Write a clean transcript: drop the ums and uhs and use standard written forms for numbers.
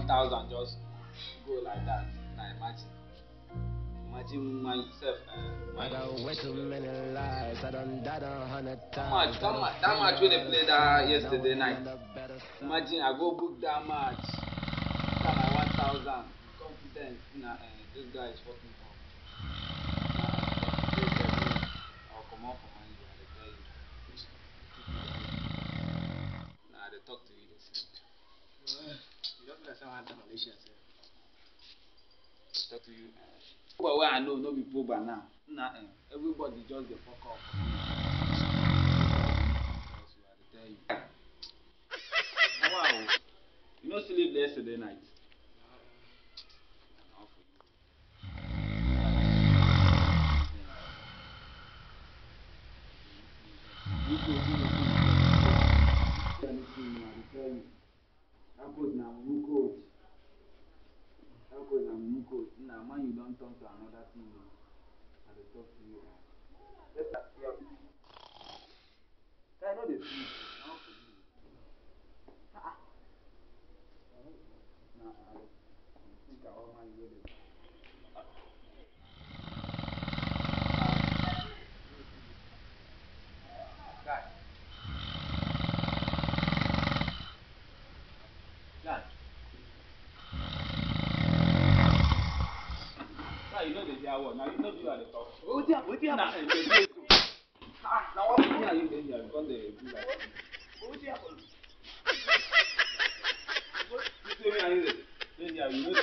1,000 just go like that. Now imagine myself. I got way too many lies. I done died 100 That times. match where they played yesterday night. Imagine I go book that match. After my 1,000. Confidence. This guy is fucking up. I'll come out from my I tell you. Nah, they talk to you. They sleep. You don't feel like someone had Malaysia, sir. Talk to you. But where I know, no be poor by now. Everybody just the fuck up. I tell you. Wow. You know, sleep yesterday night. Now, man, you don't turn to another thing. I will talk to you. Let's start here. I know the sleep. Now, for you. Now, I think I want my way. You know the one. Now you know you are the top. Oh dear, Now what are you doing here? Because they do like oh dear. you say me are you there? You know the